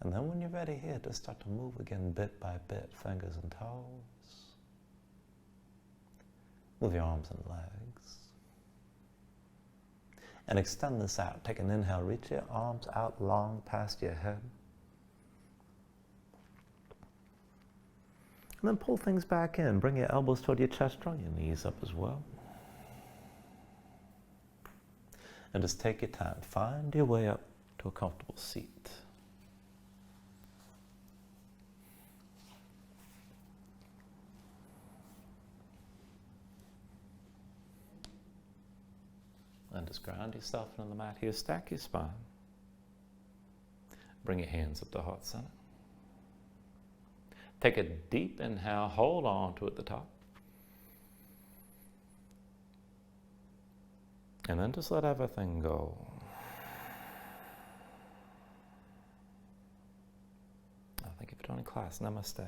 And then when you're ready here, just start to move again bit by bit, fingers and toes. Move your arms and legs. And extend this out. Take an inhale, reach your arms out long past your head. And then pull things back in. Bring your elbows toward your chest, draw your knees up as well. And just take your time. Find your way up to a comfortable seat. And just ground yourself into the mat here. Stack your spine. Bring your hands up to heart center. Take a deep inhale. Hold on to it at the top. And then just let everything go. Thank you for joining class. Namaste.